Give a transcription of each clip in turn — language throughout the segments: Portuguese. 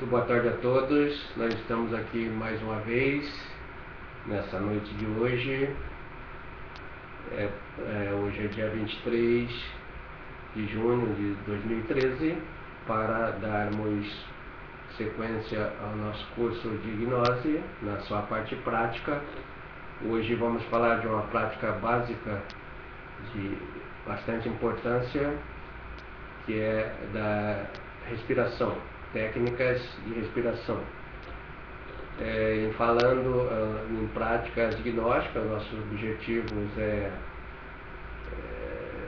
Muito boa tarde a todos. Nós estamos aqui mais uma vez nessa noite de hoje. Hoje é dia 23 de junho de 2013 para darmos sequência ao nosso curso de gnose na sua parte prática. Hoje vamos falar de uma prática básica de bastante importância, que é da respiração, técnicas de respiração. Falando em práticas gnósticas, nossos objetivos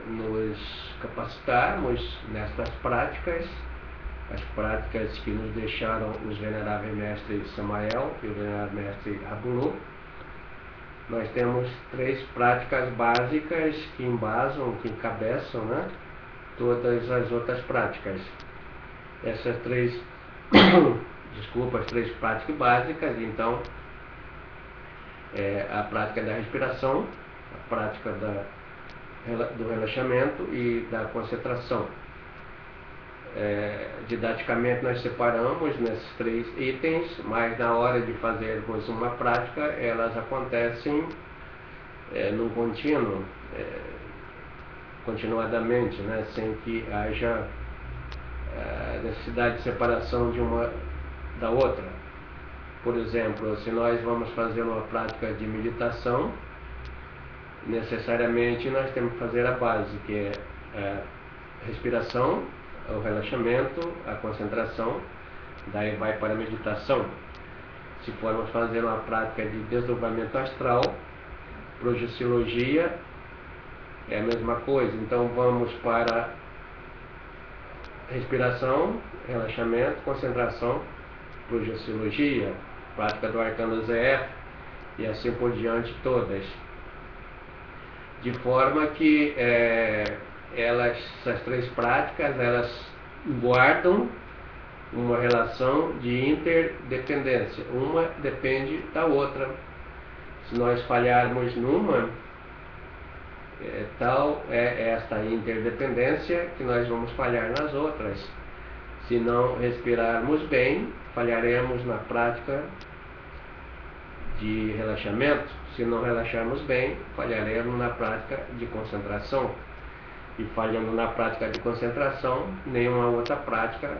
nos capacitarmos nestas práticas, as práticas que nos deixaram os veneráveis mestres Samael e o venerável mestre Rabunu. Nós temos três práticas básicas que embasam, que encabeçam, todas as outras práticas. Essas três as três práticas básicas, então, a prática da respiração, a prática do relaxamento e da concentração. Didaticamente nós separamos nesses três itens, mas na hora de fazermos uma prática, elas acontecem num contínuo, continuadamente, sem que haja necessidade de separação de uma da outra. Por exemplo, se nós vamos fazer uma prática de meditação, necessariamente nós temos que fazer a base, que é a respiração, o relaxamento, a concentração, daí vai para a meditação. Se formos fazer uma prática de desdobramento astral, projeciologia, é a mesma coisa. Então vamos para respiração, relaxamento, concentração, projeciologia, prática do arcano ZF e assim por diante todas. De forma que essas três práticas, elas guardam uma relação de interdependência. Uma depende da outra. Se nós falharmos numa, tal é esta interdependência que nós vamos falhar nas outras. Se não respirarmos bem, falharemos na prática de relaxamento. Se não relaxarmos bem, falharemos na prática de concentração. E falhando na prática de concentração, nenhuma outra prática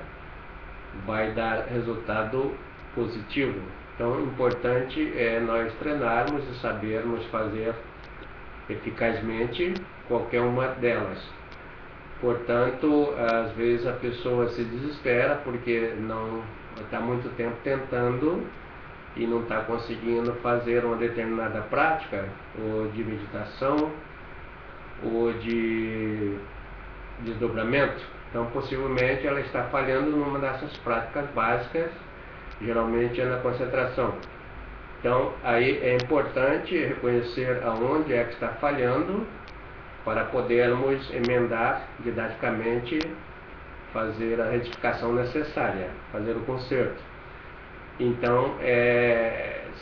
vai dar resultado positivo. Então, importante é nós treinarmos e sabermos fazer eficazmente qualquer uma delas. Portanto, às vezes a pessoa se desespera porque não está muito tempo tentando e não está conseguindo fazer uma determinada prática, ou de meditação, ou de desdobramento. Então, possivelmente, ela está falhando numa dessas práticas básicas, geralmente é na concentração. Então, aí é importante reconhecer aonde é que está falhando, para podermos emendar didaticamente, fazer a retificação necessária, fazer o conserto. Então,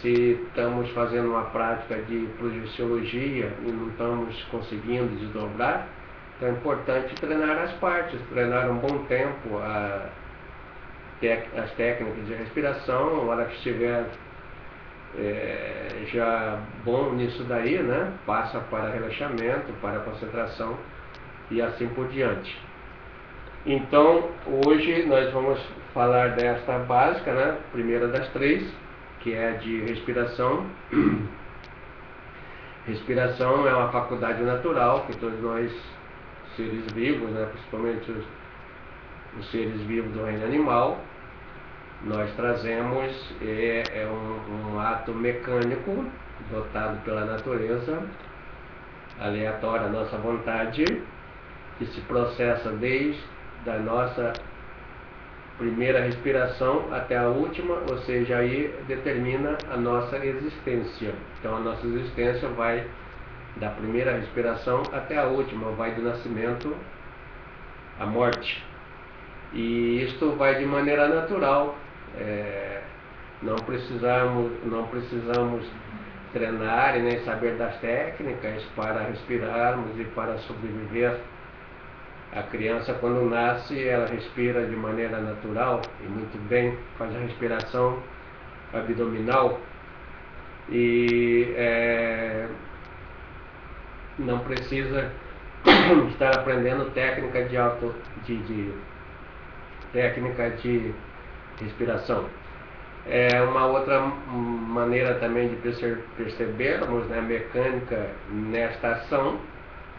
se estamos fazendo uma prática de projeciologia e não estamos conseguindo desdobrar, então é importante treinar as partes, treinar um bom tempo as técnicas de respiração. A hora que estiver já bom nisso daí, passa para relaxamento, para concentração e assim por diante. Então, hoje nós vamos falar desta básica, primeira das três, que é a de respiração. Respiração é uma faculdade natural que todos nós, seres vivos, principalmente os seres vivos do reino animal, nós trazemos. Um ato mecânico dotado pela natureza, aleatório à nossa vontade, que se processa desde a nossa primeira respiração até a última, ou seja, aí determina a nossa existência. Então a nossa existência vai da primeira respiração até a última, vai do nascimento à morte. E isto vai de maneira natural. Não precisamos treinar e nem saber das técnicas para respirarmos e para sobreviver A criança, quando nasce, ela respira de maneira natural e muito bem, faz a respiração abdominal e não precisa estar aprendendo técnica técnica de respiração. Uma outra maneira também de percebermos, né, a mecânica nesta ação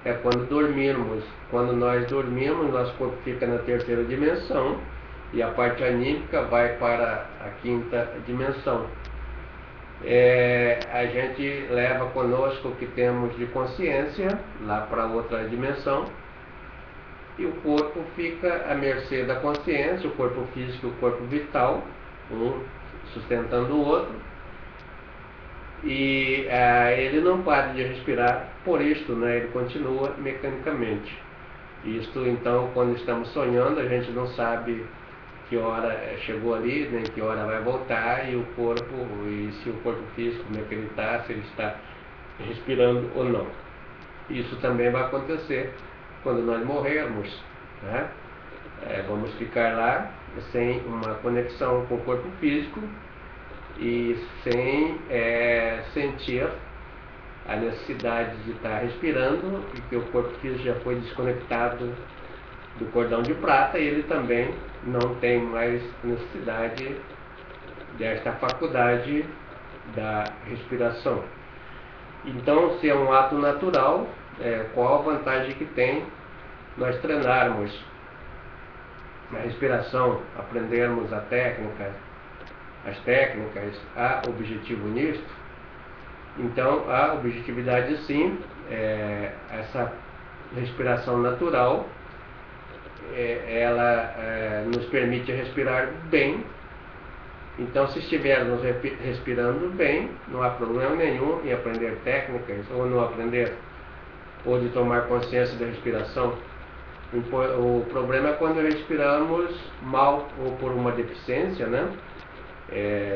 é quando dormirmos. Quando nós dormimos, nosso corpo fica na terceira dimensão e a parte anímica vai para a quinta dimensão. A gente leva conosco o que temos de consciência lá para outra dimensão e o corpo fica à mercê da consciência, o corpo físico e o corpo vital, um sustentando o outro, e ele não para de respirar por isto, né? Ele continua mecanicamente. Isto, então, quando estamos sonhando, a gente não sabe que hora chegou ali, nem que hora vai voltar, e o corpo, e se o corpo físico, como é que ele está, se ele está respirando ou não. Isso também vai acontecer quando nós morrermos, né? Vamos ficar lá sem uma conexão com o corpo físico e sem sentir a necessidade de estar respirando, porque o corpo físico já foi desconectado do cordão de prata e ele também não tem mais necessidade desta faculdade da respiração. Então, se é um ato natural, qual a vantagem que tem nós treinarmos a respiração, aprendermos as técnicas, há objetivo nisto? Então, a objetividade sim, essa respiração natural, ela nos permite respirar bem. Então, se estivermos respirando bem, não há problema nenhum em aprender técnicas ou não aprender, ou de tomar consciência da respiração. O problema é quando respiramos mal ou por uma deficiência, né?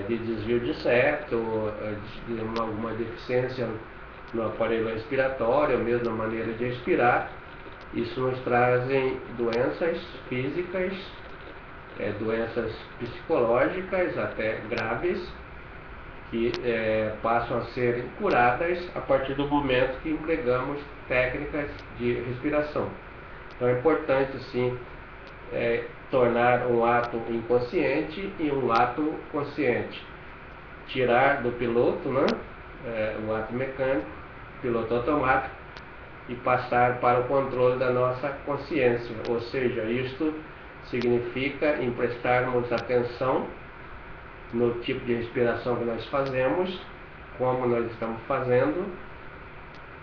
De desvio de septo, de alguma deficiência no aparelho respiratório, ou mesmo na maneira de respirar. Isso nos trazem doenças físicas, doenças psicológicas até graves, que passam a ser curadas a partir do momento que empregamos técnicas de respiração. Então é importante sim tornar um ato inconsciente em um ato consciente. Tirar do piloto, né, o ato mecânico, piloto automático, e passar para o controle da nossa consciência. Ou seja, isto significa emprestarmos atenção no tipo de respiração que nós fazemos, como nós estamos fazendo,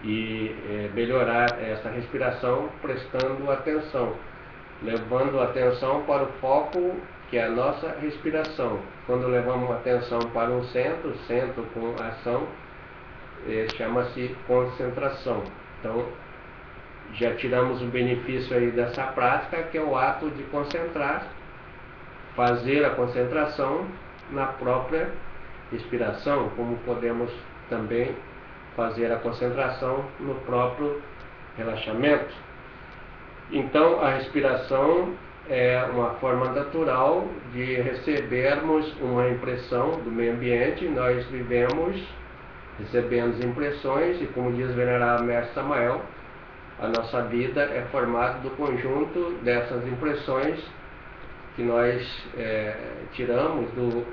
e melhorar essa respiração prestando atenção, levando a atenção para o foco que é a nossa respiração. Quando levamos a atenção para um centro com ação, chama-se concentração. Então, já tiramos o benefício aí dessa prática, que é o ato de concentrar, fazer a concentração na própria respiração, como podemos também fazer a concentração no próprio relaxamento. Então, a respiração é uma forma natural de recebermos uma impressão do meio ambiente. Nós vivemos recebendo impressões e, como diz o venerável mestre Samael, a nossa vida é formada do conjunto dessas impressões que nós tiramos do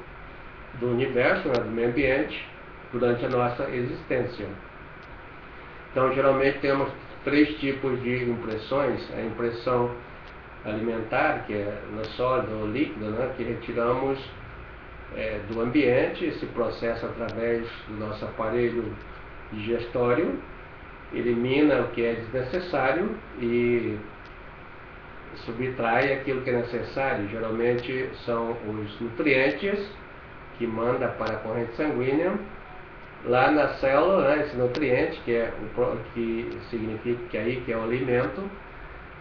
universo, né, do meio ambiente, durante a nossa existência. Então, geralmente temos 3 tipos de impressões: a impressão alimentar, que é no sólido ou líquido, né, que retiramos do ambiente, se processa através do nosso aparelho digestório, elimina o que é desnecessário e subtrai aquilo que é necessário. Geralmente são os nutrientes que manda para a corrente sanguínea. Lá na célula, né, esse nutriente, que significa que é o alimento,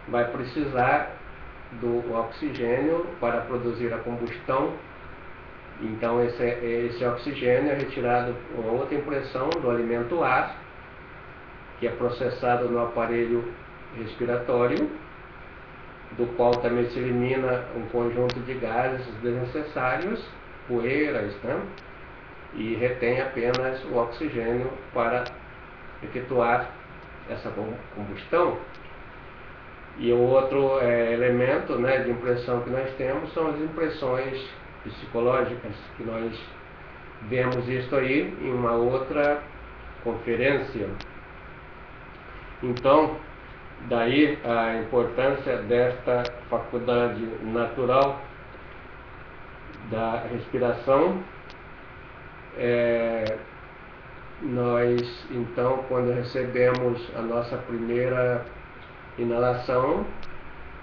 vai precisar do oxigênio para produzir a combustão. Então esse oxigênio é retirado com outra impressão do alimento A, que é processado no aparelho respiratório, do qual também se elimina um conjunto de gases desnecessários, poeiras, né? E retém apenas o oxigênio para efetuar essa combustão. E o outro elemento, né, de impressão que nós temos são as impressões psicológicas, que nós vemos isso aí em uma outra conferência. Então, daí a importância desta faculdade natural da respiração. Nós, então, quando recebemos a nossa primeira inalação,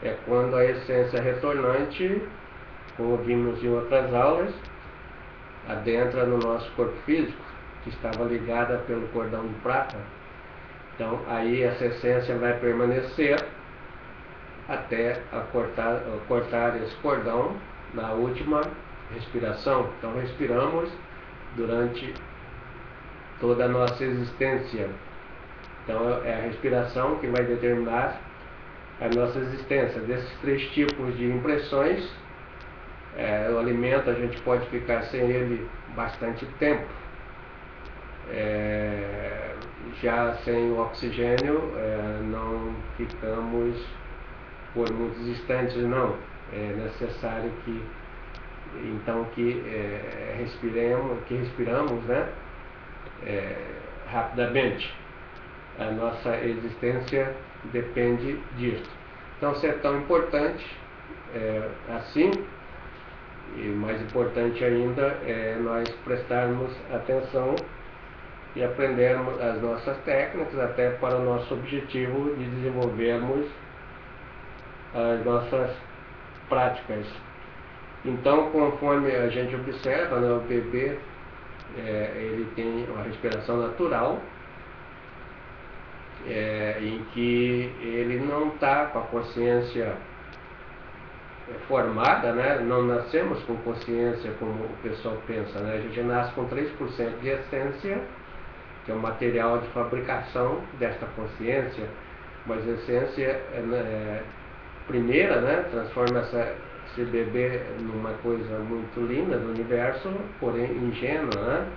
é quando a essência retornante, como vimos em outras aulas, adentra no nosso corpo físico, que estava ligada pelo cordão de prata. Então, aí essa essência vai permanecer até cortar esse cordão na última respiração. Então, respiramos durante toda a nossa existência. Então, é a respiração que vai determinar a nossa existência. Desses 3 tipos de impressões, o alimento a gente pode ficar sem ele bastante tempo. Já sem o oxigênio, não ficamos por muitos instantes, não. É necessário que respiramos, né, rapidamente. A nossa existência depende disso. Então, se é tão importante assim, e mais importante ainda é nós prestarmos atenção e aprendermos as nossas técnicas até para o nosso objetivo de desenvolvermos as nossas práticas. Então, conforme a gente observa, né, o bebê ele tem uma respiração natural, em que ele não está com a consciência formada, né? Não nascemos com consciência como o pessoal pensa, né? A gente nasce com 3% de essência, que é o material de fabricação desta consciência, mas a essência primeira, né, transforma esse bebê numa coisa muito linda do universo, porém ingênua, né,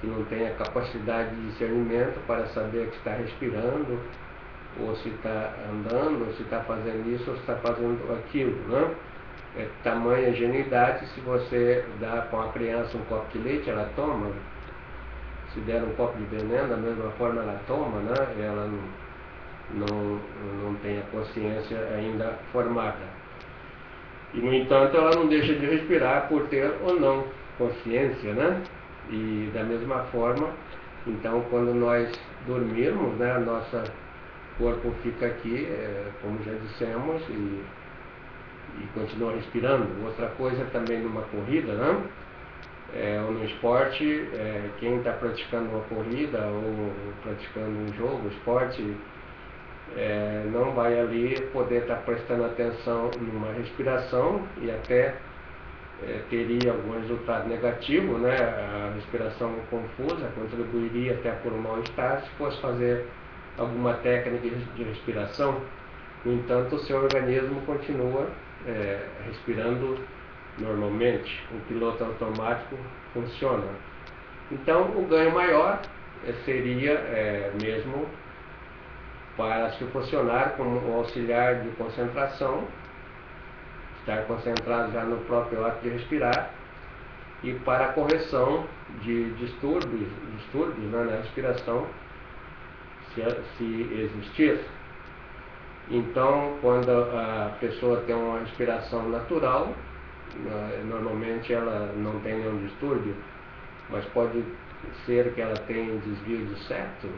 que não tem a capacidade de discernimento para saber que está respirando, ou se está andando, ou se está fazendo isso, ou se está fazendo aquilo, né? É tamanha ingenuidade. Se você dá para uma criança um copo de leite, ela toma. Se der um copo de veneno, da mesma forma ela toma, né? Ela não tem a consciência ainda formada. E, no entanto, ela não deixa de respirar por ter ou não consciência, né? E, da mesma forma, então, quando nós dormirmos, né, nosso corpo fica aqui, como já dissemos, e continua respirando. Outra coisa também numa corrida, né? Ou no esporte, quem está praticando uma corrida ou praticando um jogo, esporte, não vai ali poder estar prestando atenção numa respiração e até teria algum resultado negativo, né? A respiração confusa contribuiria até por um mal-estar se fosse fazer alguma técnica de respiração. No entanto, o seu organismo continua respirando normalmente. O piloto automático funciona. Então, o ganho maior seria mesmo para se funcionar como um auxiliar de concentração, estar concentrado já no próprio ato de respirar, e para a correção de distúrbios né, na respiração, se existir. Então, quando a pessoa tem uma respiração natural, normalmente ela não tem nenhum distúrbio, mas pode ser que ela tenha desvio de septo,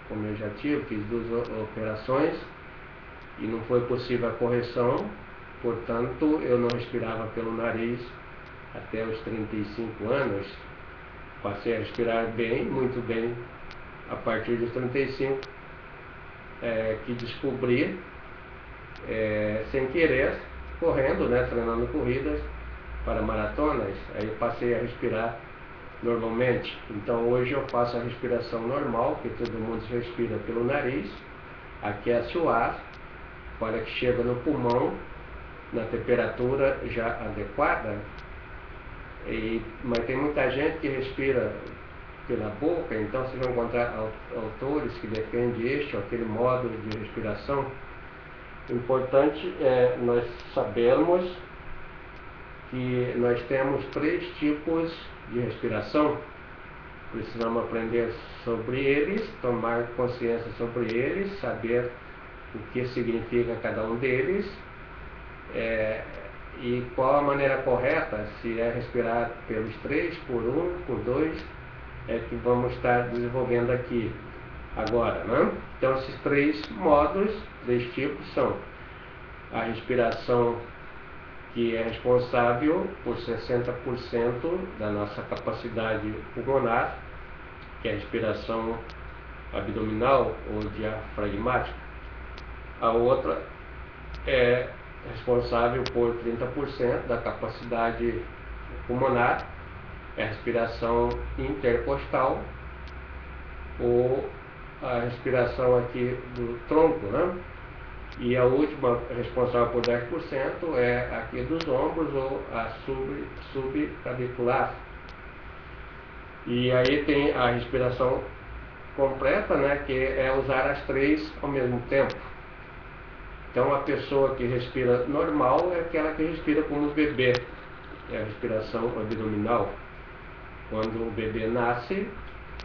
como eu já tive, fiz 2 operações e não foi possível a correção, portanto eu não respirava pelo nariz até os 35 anos, passei a respirar bem, muito bem, a partir dos 35, que descobri, sem querer, correndo, né, treinando corridas para maratonas, aí passei a respirar normalmente. Então hoje eu faço a respiração normal, que todo mundo respira pelo nariz, aquece o ar para que chegue no pulmão na temperatura já adequada, mas tem muita gente que respira pela boca, então vocês vão encontrar autores que defendem este ou aquele modo de respiração. O importante é nós sabermos que nós temos 3 tipos de respiração. Precisamos aprender sobre eles, tomar consciência sobre eles, saber o que significa cada um deles, e qual a maneira correta, se é respirar pelos 3, por 1, por 2, é que vamos estar desenvolvendo aqui agora, né? Então esses 3 modos, 3 tipos são a respiração que é responsável por 60% da nossa capacidade pulmonar, que é a respiração abdominal ou diafragmática. A outra é responsável por 30% da capacidade pulmonar, é a respiração intercostal, ou a respiração aqui do tronco, né? E a última, responsável por 10%, é aqui dos ombros, ou a subclavicular. E aí tem a respiração completa, né, que é usar as 3 ao mesmo tempo. Então a pessoa que respira normal é aquela que respira como o bebê, é a respiração abdominal. Quando o bebê nasce,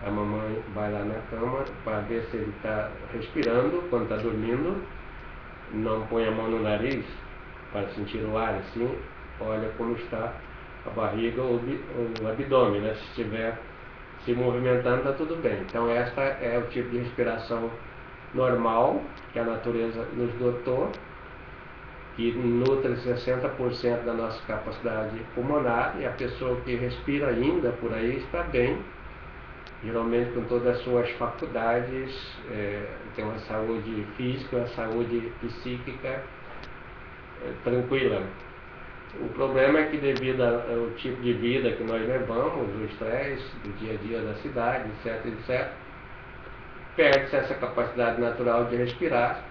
a mamãe vai lá na cama para ver se ele está respirando. Quando está dormindo, não põe a mão no nariz para sentir o ar assim, olha como está a barriga ou o abdômen, né? Se estiver se movimentando, está tudo bem. Então esta é o tipo de respiração normal que a natureza nos dotou, que nutre 60% da nossa capacidade pulmonar, e a pessoa que respira ainda por aí está bem, geralmente com todas as suas faculdades, tem uma saúde física, uma saúde psíquica tranquila. O problema é que, devido ao tipo de vida que nós levamos, o estresse do dia a dia da cidade, etc, etc, perde-se essa capacidade natural de respirar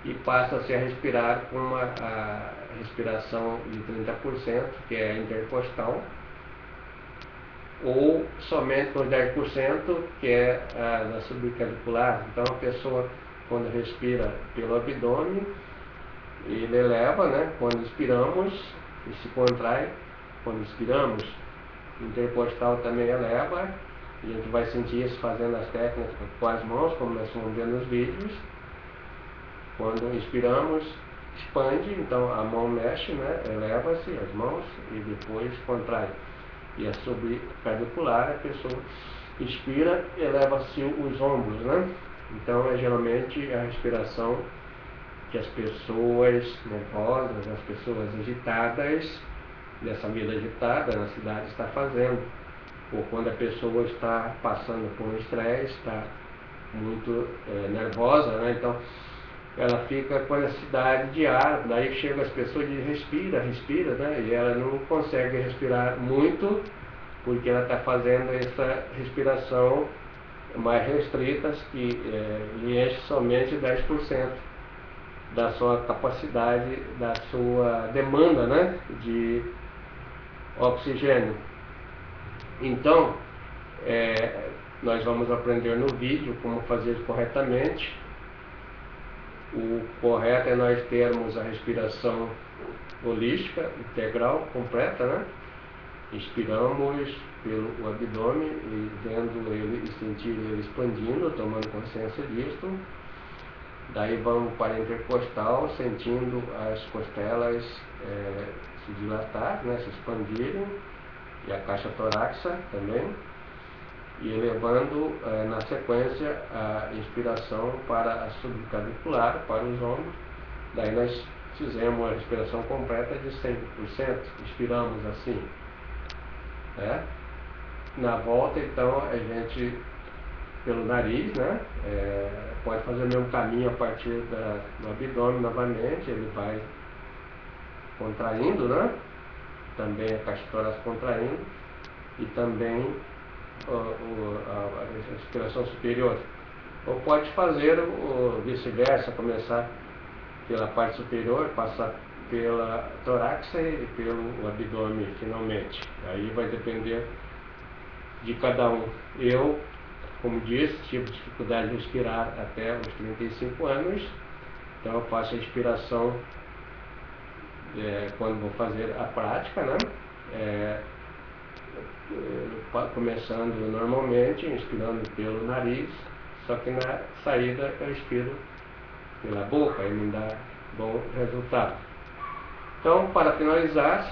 e passa-se a respirar com a respiração de 30%, que é intercostal, ou somente com 10%, que é a da subclavicular. Então a pessoa, quando respira pelo abdômen, ele eleva, né? Quando expiramos, e se contrai quando expiramos. O intercostal também eleva, e a gente vai sentir isso fazendo as técnicas com as mãos, como nós vamos ver nos vídeos. Quando inspiramos, expande, então a mão mexe, né? Eleva-se as mãos e depois contrai. E a subclavicular, a pessoa inspira, eleva-se os ombros, né? Então é geralmente a respiração que as pessoas nervosas, as pessoas agitadas, dessa vida agitada na cidade, está fazendo. Ou quando a pessoa está passando por um estresse, está muito nervosa, né? Então ela fica com a necessidade de ar, daí chega as pessoas e respira, né? E ela não consegue respirar muito, porque ela está fazendo essa respiração mais restritas, que lhe enche somente 10% da sua capacidade, da sua demanda, né, de oxigênio. Então, nós vamos aprender no vídeo como fazer corretamente. O correto é nós termos a respiração holística, integral, completa, né? Inspiramos pelo abdômen e vendo ele e sentir ele expandindo, tomando consciência disto. Daí vamos para a intercostal, sentindo as costelas se dilatar, né? Se expandirem, e a caixa torácica também. E elevando na sequência a inspiração para a subclavicular, para os ombros. Daí nós fizemos a respiração completa de 100%, inspiramos assim. Na volta, então, a gente, pelo nariz, né, pode fazer o mesmo caminho a partir do abdômen novamente, ele vai contraindo, né? Também a caixa torácica contraindo, e também a respiração superior. Ou pode fazer o vice-versa, começar pela parte superior, passar pela torácica e pelo abdômen, finalmente. Aí vai depender de cada um. Eu, como disse, tive dificuldade de respirar até os 35 anos, então eu faço a respiração quando vou fazer a prática, né? Começando normalmente, inspirando pelo nariz, só que na saída eu expiro pela boca e me dá bom resultado. Então, para finalizar,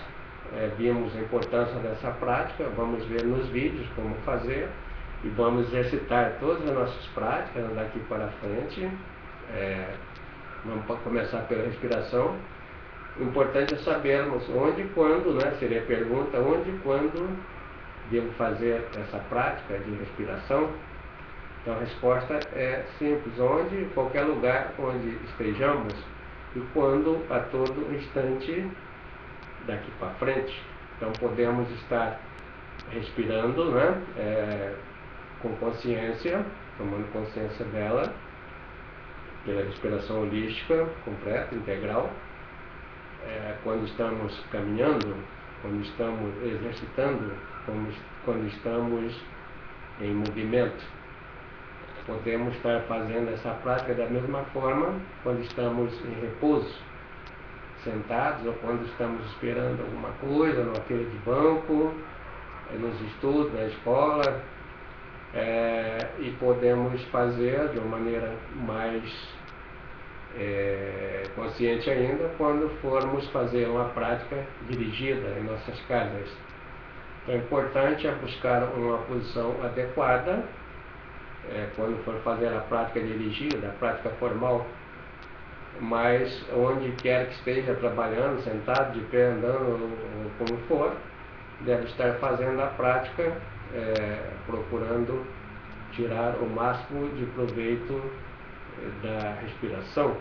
vimos a importância dessa prática, vamos ver nos vídeos como fazer e vamos exercitar todas as nossas práticas daqui para frente. Vamos começar pela respiração. O importante é sabermos onde e quando, né? Seria a pergunta, onde e quando devo fazer essa prática de respiração. Então a resposta é simples, onde, em qualquer lugar onde estejamos e quando a todo instante daqui para frente. Então podemos estar respirando, né? Com consciência, tomando consciência dela, pela respiração holística, completa, integral. Quando estamos caminhando, quando estamos exercitando, quando estamos em movimento. Podemos estar fazendo essa prática da mesma forma quando estamos em repouso, sentados, ou quando estamos esperando alguma coisa, numa fila de banco, nos estudos, na escola, e podemos fazer de uma maneira mais consciente ainda quando formos fazer uma prática dirigida em nossas casas. Então, o importante é buscar uma posição adequada quando for fazer a prática dirigida, a prática formal, mas onde quer que esteja trabalhando, sentado, de pé, andando, ou como for, deve estar fazendo a prática, procurando tirar o máximo de proveito da respiração.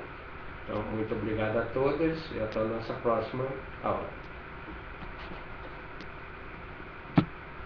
Então, muito obrigado a todos e até a nossa próxima aula.